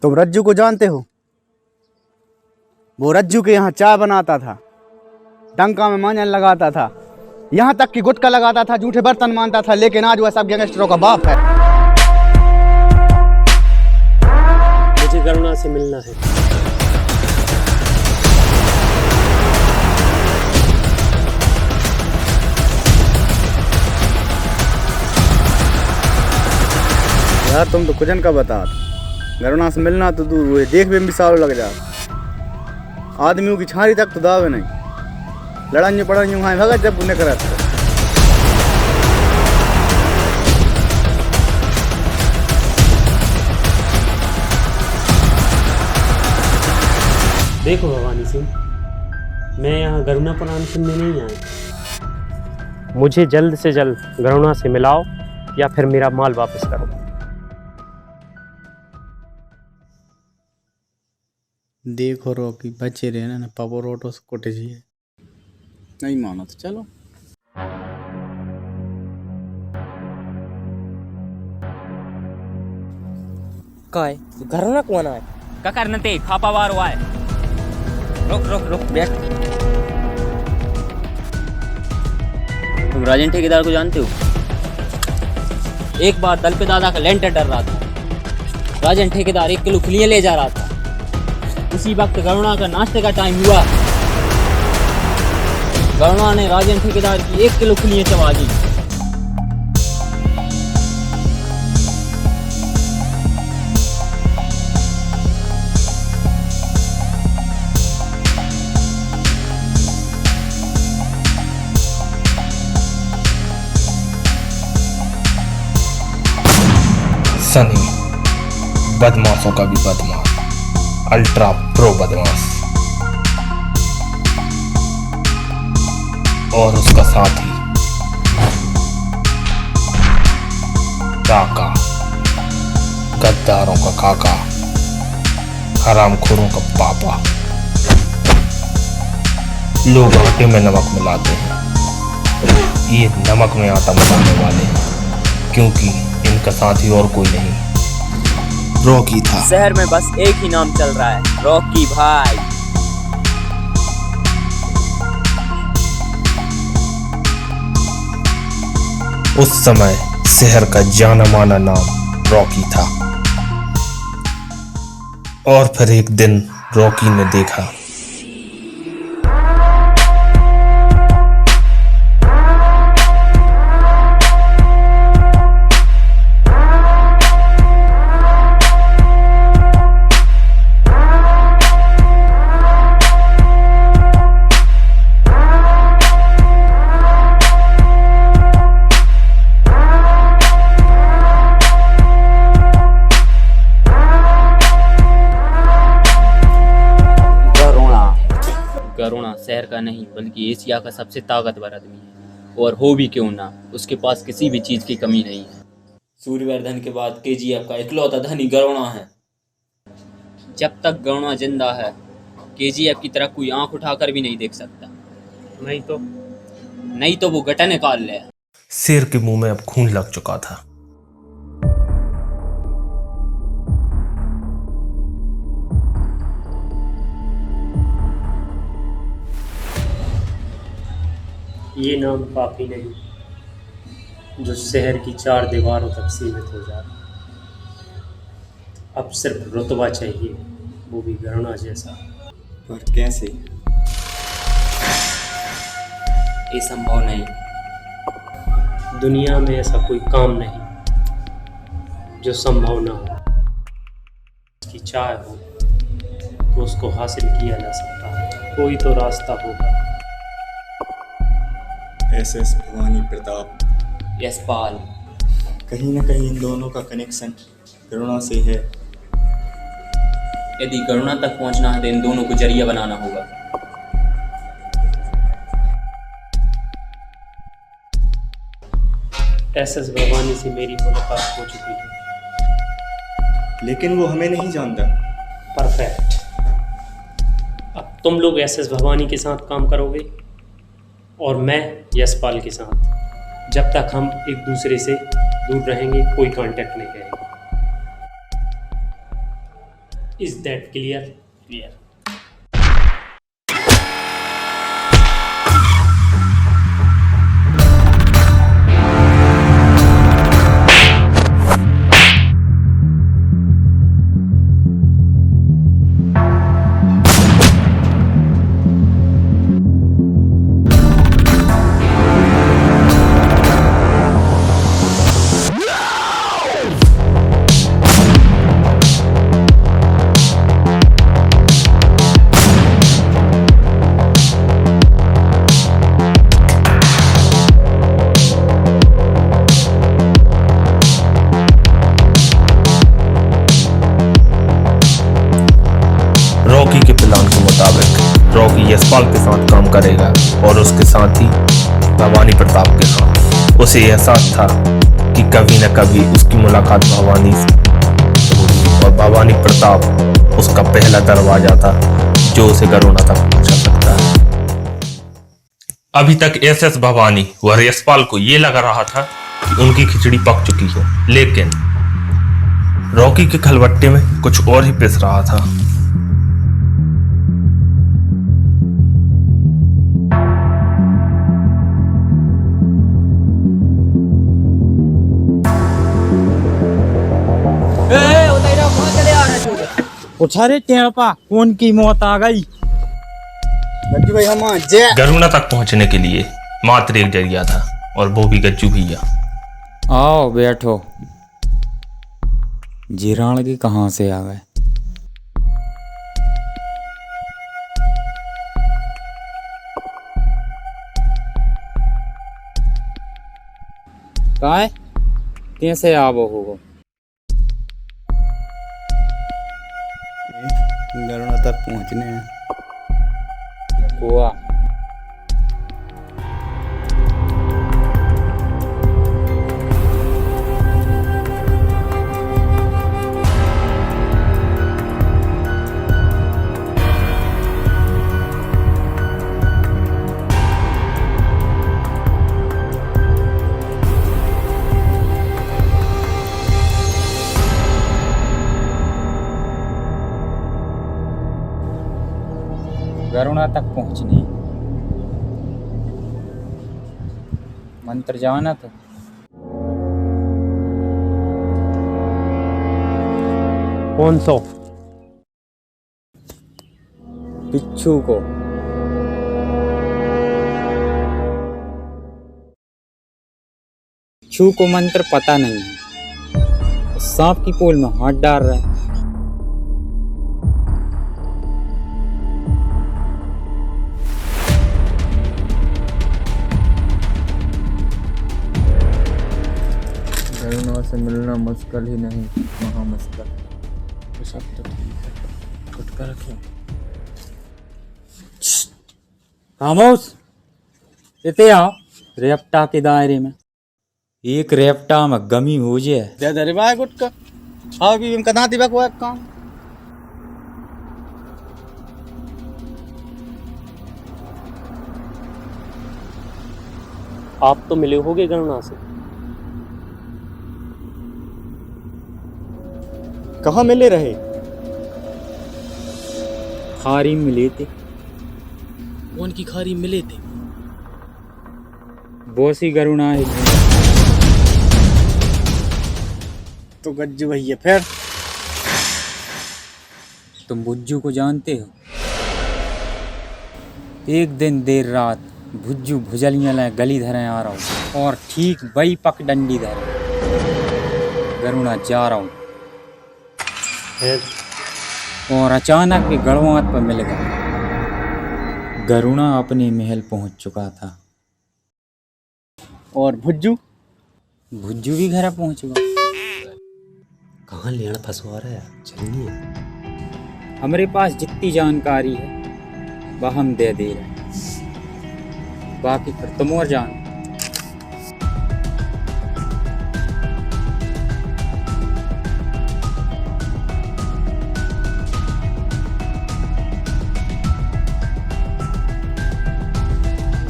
तुम रज्जू को जानते हो? वो रज्जू के यहाँ चाय बनाता था, डंका में मांझन लगाता था, यहाँ तक कि गुटखा लगाता था, झूठे बर्तन मानता था, लेकिन आज वह सब गैंगस्टरों का बाप है। मुझे करुणा से मिलना है। यार तुम तो कुजन का बता, करुणा से मिलना तो दूर हुए, देख भी सालों लग जाता। आदमियों की छारी तक तो दावे नहीं, लड़ाइयों पड़ाइयों खाए भगत जब उन्हें करत। देखो भवानी सिंह, मैं यहाँ करुणा पुराण सुनने नहीं आया। मुझे जल्द से जल्द करुणा से मिलाओ या फिर मेरा माल वापस करो। देखो रॉकी, बच्चे रहे ना पापा रोटो से कोटे जी, नहीं मानो तो चलो। काय घरना कोण आहे? का करना ते फापा वार हुआ है। रुक रुक रुक बैठ। तुम राजन ठेकेदार को जानते हो? एक बार दल पे दादा का लेंटर डर रहा था। राजन ठेकेदार 1 किलो खिलियां ले जा रहा था। उसी वक्त करुणा का नाश्ते का टाइम हुआ। करुणा ने राजन ठेकेदार की 1 किलो खिलियां चबा दी। सनी बदमाशों का भी बदमाश, अल्ट्रा प्रो बदमाश, और उसका साथी काका, गद्दारों का काका, हरामखोरों का पापा। लोग आटे में नमक मिलाते हैं, ये नमक में आटा मिलाने वाले हैं, क्योंकि इनका साथी और कोई नहीं, रॉकी था। शहर में बस एक ही नाम चल रहा है, रॉकी भाई। उस समय शहर का जाना माना नाम रॉकी था। और फिर एक दिन रॉकी ने देखा करुणा शहर का नहीं बल्कि एशिया का सबसे ताकतवर आदमी है, और हो भी क्यों ना, उसके पास किसी भी चीज की कमी नहीं है। सूर्यवर्धन के बाद केजीएफ का इकलौता धनी करुणा है। जब तक करुणा जिंदा है, केजीएफ की तरह कोई आंख उठाकर भी नहीं देख सकता। नहीं तो वो गटा निकाल ले। शेर के मुंह में अब खून लग चुका था। ये नाम काफी नहीं जो शहर की 4 दीवारों तक सीमित हो जाए। अब सिर्फ रुतबा चाहिए, वो भी करुणा जैसा। पर कैसे? ये संभव नहीं। दुनिया में ऐसा कोई काम नहीं जो संभव ना हो। उसकी चाह हो तो उसको हासिल किया जा सकता है, कोई तो रास्ता होगा। एसएस भवानी प्रताप, यशपाल, कहीं ना कहीं इन दोनों का कनेक्शन करुणा से है। यदि करुणा तक पहुंचना है तो इन दोनों को जरिया बनाना होगा। एसएस भवानी से मेरी मुलाकात हो चुकी है, लेकिन वो हमें नहीं जानता। परफेक्ट। अब तुम लोग एसएस भवानी के साथ काम करोगे और मैं यशपाल के साथ। जब तक हम एक दूसरे से दूर रहेंगे, कोई कांटेक्ट नहीं करेंगे। Is that clear? Clear. Rocky के प्लान के मुताबिक रॉकी यशपाल के साथ काम करेगा और उसके साथ ही भवानी प्रताप के साथ। उसे एहसास था कि कभी न कभी उसकी मुलाकात भवानी से होगी और भवानी प्रताप उसका पहला दरवाजा था जो उसे गरुणा तक पहुंचा सकता है। अभी तक एसएस भवानी व यशपाल को ये लग रहा था कि उनकी खिचड़ी पक चुकी है, लेकिन रॉकी के खलबट्टे में कुछ और ही पिस रहा था। उछारे टेपा कौन की मौत आ गई? गज्जू भाई हम जय गरुणा तक पहुंचने के लिए मात्र एक जरिया था और वो भी गज्जू भैया। आओ बैठो। जीराणगी कहाँ से आ गए? काय कैसे आवो होगो? गरुणा तक पहुंचने हैं। गोवा गरुणा तक पहुंचने मंत्र जाना तो कौन सो? बिच्छू को बिच्छू को मंत्र पता नहीं है। सांप की पोल में हाथ डाल रहा है। गरुणा से मिलना मुश्किल ही नहीं, महा मुश्किल। तो सब तो ठीक है, गुटका रखो। खामोश। इते आओ रेप्टा के दायरे में। एक रेप्टा में गमी हो जाए। दे दे रे भाई गुटका आओ भी हम कदा दिबा को काम। आप तो मिले होगे गरुणा से? कहाँ मिले रहे? खारी मिले थे। कौन की खारी मिले थे? बोसी गरुणा है। तो गज्जू भैया फिर तुम भुज्जू को जानते हो? एक दिन देर रात भुज्जू भुजलियां लाए गली धरे आ रहा हूँ और ठीक वही पक डंडी धरे गरुणा जा रहा हूँ और अचानक के गड़वात पर मिल गया। गरुणा अपने महल पहुंच चुका था और भुज्जू भी घर पहुंच गया। कहाँ लेना फंसवा रहा है? चलिए हमारे पास जितनी जानकारी है वह हम दे रहे हैं, बाकी फिर तुम और जान।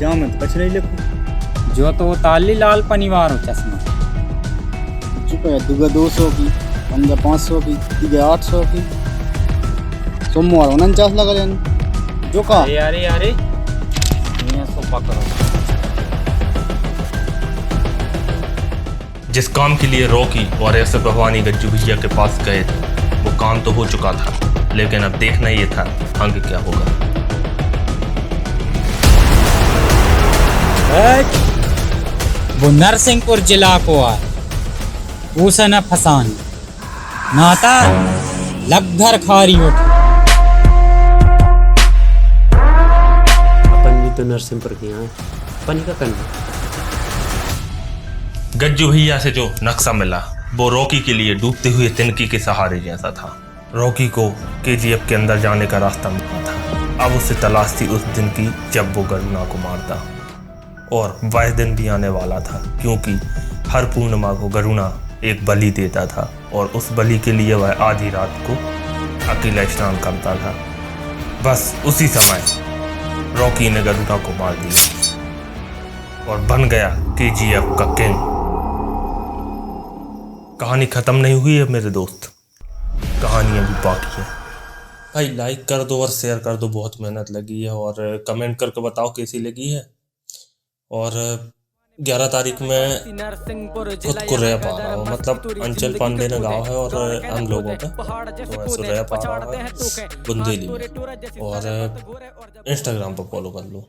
जा मैं तो कुछ नहीं लिखूं। जो तो ताली लाल पनिवार हो चश्मा। चुप है। दुगा 200 की, पंजा 500 की, तीगा 800 की। सोमवार 49 लगा लेन जो का अरे अरे ये सोपा करो। जिस काम के लिए रॉकी और ऐसे भवानी गज्जू भैया के पास गए थे वो काम तो हो चुका था, लेकिन अब देखना ये था आगे क्या होगा। वो नरसिंहपुर जिला को आए उसे न फसान नाता लगभर खारी उठ। अपन भी तो नरसिंहपुर के यहाँ अपन का करना। गज्जू भैया से जो नक्शा मिला वो रॉकी के लिए डूबते हुए तिनकी के सहारे जैसा था। रॉकी को केजीएफ के अंदर जाने का रास्ता मिला था। अब उसे तलाश थी उस दिन की जब वो गरुणा को मारता, और वह दिन भी आने वाला था क्योंकि हर पूर्णिमा को गरुणा एक बलि देता था और उस बलि के लिए वह आधी रात को अकेला स्नान करता था। बस उसी समय रॉकी ने गरुणा को मार दिया और बन गया केजीएफ का किंग। कहानी खत्म नहीं हुई है मेरे दोस्त, कहानी अभी बाकी है। भाई लाइक कर दो और शेयर कर दो, बहुत मेहनत लगी है, और कमेंट करके बताओ कैसी लगी है। और 11 तारीख में खुद को रैप आ रहा हूँ, मतलब अंचल पांडे ने गाँव है और हम लोगों पे तो ऐसे रैप आ रहा है बुंदेली में, और इंस्टाग्राम पर फॉलो कर लो।